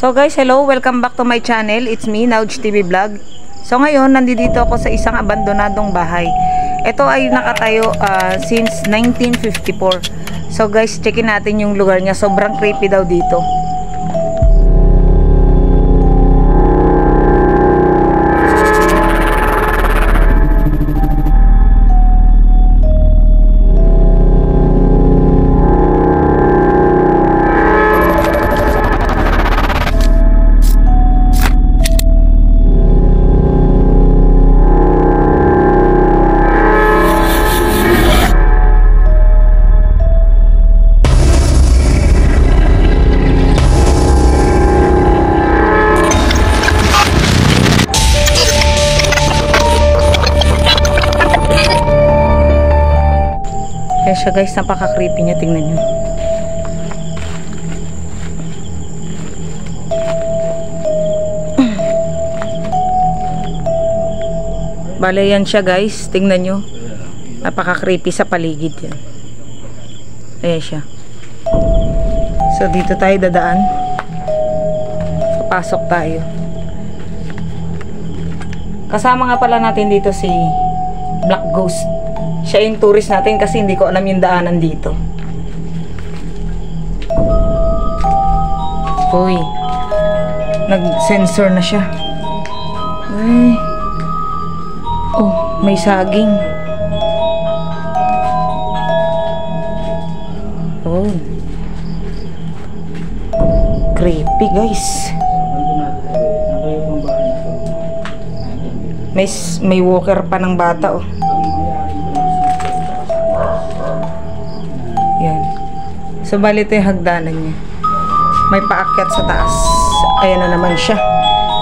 So guys, hello, welcome back to my channel. It's me, Nauj TV Vlog. So ngayon, nandito ako sa isang abandonadong bahay. Ito ay nakatayo since 1954. So guys, checkin natin yung lugar niya. Sobrang creepy daw dito. Kaya siya guys, napaka-creepy niya. Tingnan nyo. Bale yan siya guys. Tingnan nyo. Napaka-creepy sa paligid yan. Ayan siya. So dito tayo dadaan. Papasok tayo. Kasama nga pala natin dito si Black Ghost. Siya yung tourist natin kasi hindi ko alam yung daanan dito. Uy, nag-sensor na siya. Ay. Oh, may saging. Oh. Creepy guys. May walker pa ng bata oh. Yan. So, bali ito yung hagdanan niya. May paakyat sa taas. Ayan na naman siya.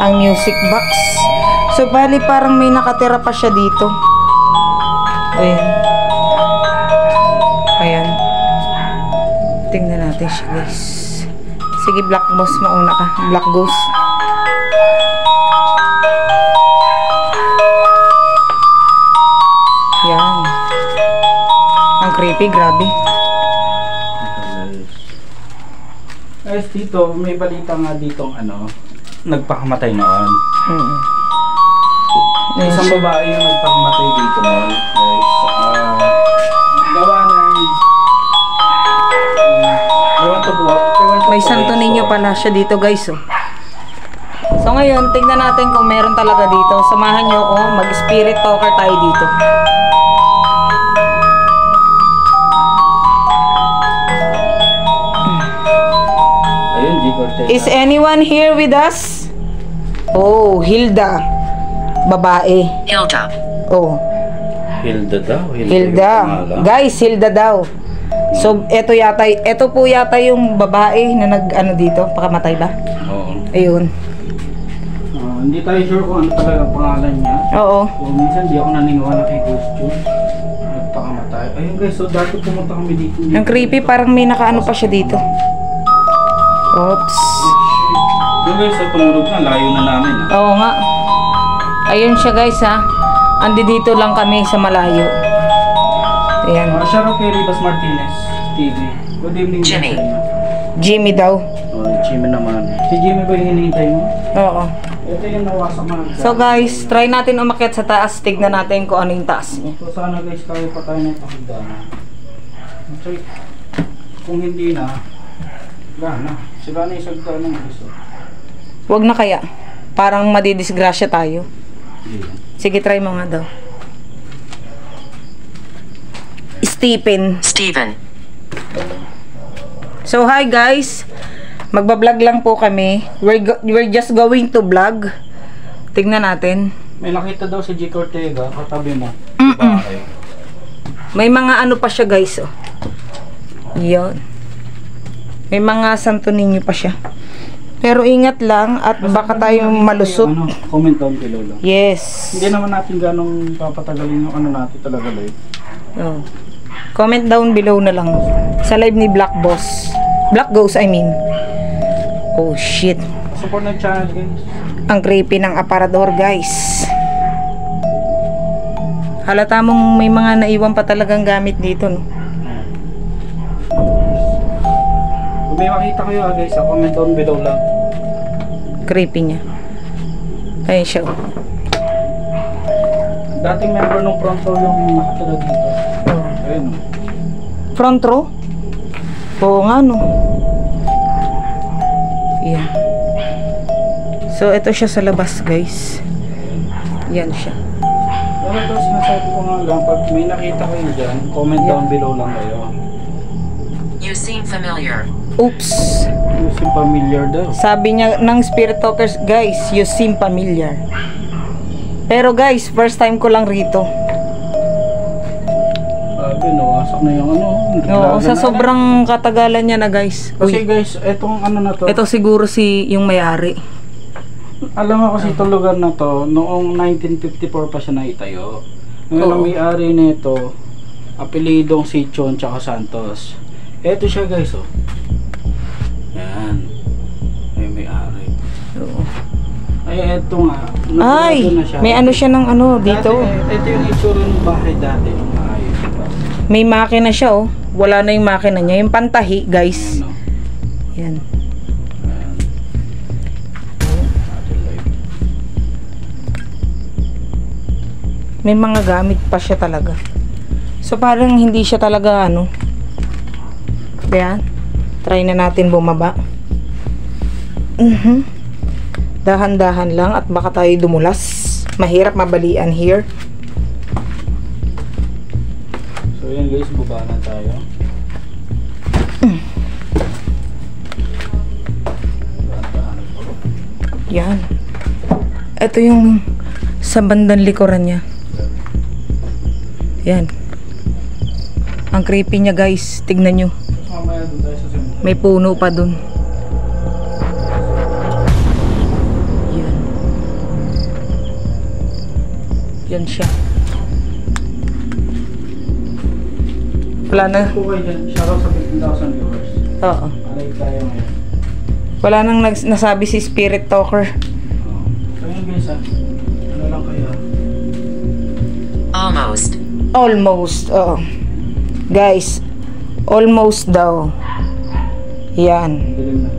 Ang music box. So, bali parang may nakatira pa siya dito. Ayan. Ayan. Tingnan natin siya, guys. Sige, Black Boss, mauna ka. Black Ghost. Yan. Ang creepy, grabe. Guys, dito, may balita nga ditong nagpakamatay noon. Isang babae yung nagpakamatay dito noon. Guys, gawa ng may Santo Niño pala siya dito guys oh. So ngayon, tingnan natin kung meron talaga dito. Samahan nyo ako, mag-spirit talker tayo dito. Is anyone here with us? Oh, Hilda. Babae. Hilda. Oh. Hilda daw. Hilda. Guys, Hilda daw. So, ito po yata yung babae na dito, pakamatay ba? Oo. Ayun. Hindi tayo sure kung ano talaga ang pangalan niya. Oo. So, minsan di ako naniniwala kay Ghost June. Nagpakamatay. Ayun guys, so dati pumunta kami dito. Ang creepy, parang may nakaano pa siya dito. Oops. Yung guys, sa tumulog na, layo na namin. Oo nga. Ayun siya guys ha. Andi dito lang kami sa malayo. Ayan. Shout out kay Rivas Martinez TV. Good evening. Jimmy. Jimmy daw. Oh, Jimmy naman. Si Jimmy ba yung hinihintay mo? Oo. Ito yung nawasak mga. So guys, try natin umakyat sa taas. Tignan natin kung ano yung taas niya. So sana guys, kaya pa tayo na ipakagdana. Okay. Kung hindi na, gana. Sila na isang tayo ng gusto. Wag na kaya. Parang madidisgrasya tayo. Yeah. Sige, try mo nga daw. Steven. So, hi guys. Magbablog lang po kami. We're just going to vlog. Tignan natin. May nakita daw si G. Cortega, katabi mo. May mga ano pa siya guys. Oh. Yun. May mga Santo Niño pa siya. Pero ingat lang at baka tayo malusot. Comment down below lang. Yes. Hindi naman natin ganong papatagalin yung natin talaga live. Oh. Comment down below na lang sa live ni Black Boss. Black Ghost, I mean. Oh shit. Support ng channel guys. Ang creepy ng aparador guys. Halata mong may mga naiwan pa talagang gamit dito, no? Kung may makita kayo guys, comment down below lang. creepy niya. Ayun siya. Oh. Dating member ng front row yung nakatira dito. Ayun. Front row? Oo nga, no. Yan. So, ito siya sa labas, guys. Yan siya. Pero ito, sinasabi ko nga lang, pag may nakita kayo dyan, comment down below lang kayo. You seem familiar. Oops. You seem familiar daw. Sabi niya ng Spirit Talkers, guys, you seem familiar. Pero guys, first time ko lang rito. Sabi, nawasak na yung ano. Oo, sa sobrang katagalan niya na, guys. Kasi Uy, guys, etong ano na to. ito siguro si yung may-ari. Alam mo kasi itong lugar na to, noong 1954 pa siya naitayo. Ngayon ang Oo. may-ari nito, apelidong si Chon tsaka Santos. Eto siya guys, oh. Yan. Ay, may-ari. Oo. Ay, eto nga. Ay, Nagbago na siya. may ano siya ng ano dito. Dati, ito yung itsura ng bahay dati. Yung maayos, diba? May makina siya, oh. Wala na yung makina niya. Yung pantahi, guys. Ayan, oh. Yan. Ayan. Atin live. May mga gamit pa siya talaga. So parang hindi siya talaga ano. Ayan. Try na natin bumaba. Dahan-dahan lang at baka tayo dumulas. Mahirap mabalian here. So yan guys, baba na tayo. Dahan-dahan po. Yan. Ito yung sa bandang likuran niya. Yan. Ang creepy niya, guys. Tignan nyo. Mamaya doon tayo sa simula. May puno pa dun. Yan. Yan siya. Wala na. Kung kayo dyan, shoutout sa 15,000 viewers. Oo. Alive tayo ngayon. Wala nang nasabi si Spirit Talker. Oo. So yun guys, ano lang kaya? Almost. Almost. Oo. Guys, almost daw. Yan. Dilim na.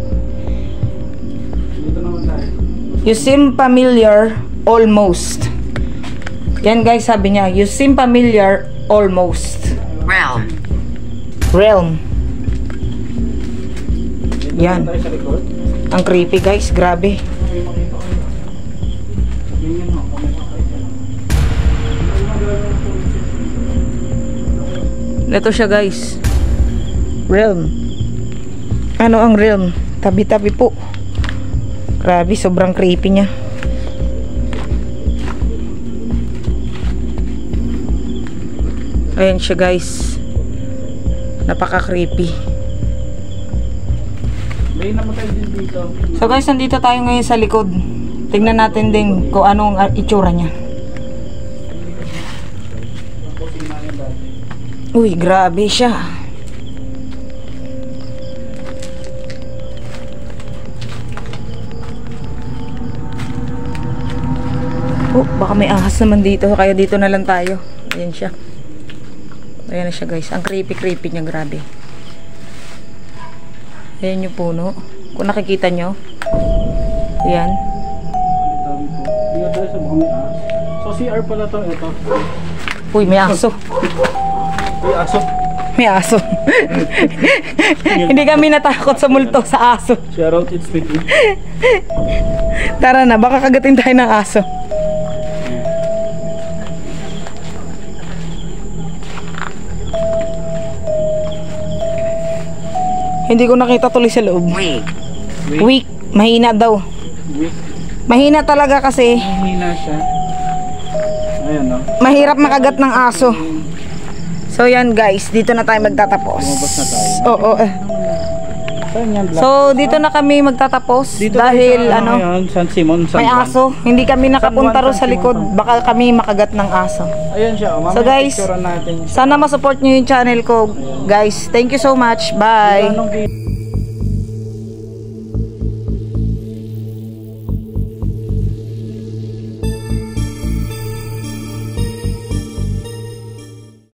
Dito naman tayo. You seem familiar almost. Yan guys, sabi niya. You seem familiar almost. Realm. Realm. Dito Yan. naman tayo sa likod. Ang creepy guys, grabe. May makita kayo. Sabihin nyo, comment na kayo dyan. Ito siya guys. Realm. Ano ang realm? Tabi-tabi po. Grabe, sobrang creepy niya. Ayan siya guys. Napaka-creepy. May namatay din dito. So guys, nandito tayo ngayon sa likod. Tingnan natin din kung anong itsura niya. Ang kusina niya dati. Uy, grabe siya. Oh, baka may ahas naman dito. Kaya dito na lang tayo. Ayan siya. Ayan na siya guys. Ang creepy niya, grabe. Ayan yung puno. Kung nakikita nyo. Ayan. Dami po. Dito tayo sa mga may ahas. So CR pala to, ito. Uy, may aso. Uy, aso. May aso. Hindi kami natakot sa multo sa aso. Shoutout, it's Mickey. Tara na, baka kagatin tayo ng aso. Hindi ko nakita tuloy sa loob. Weak. Weak. Mahina daw. Weak. Mahina talaga kasi. Mahina siya. Ayan, no? Mahirap makagat ng aso. So yan guys, dito na tayo magtatapos. Lumabas na tayo. Oo. Saan yan, Black? So dito na kami magtatapos Dito dahil tayo sa, ano, ngayon, San Simon, San may Juan. aso. Hindi kami nakapunta ro San Juan, sa San likod. Simon. Baka kami makagat ng aso. Ayan siya, mamaya So, guys, picturean natin. Sana masupport nyo yung channel ko. Guys, thank you so much. Bye. Anong video?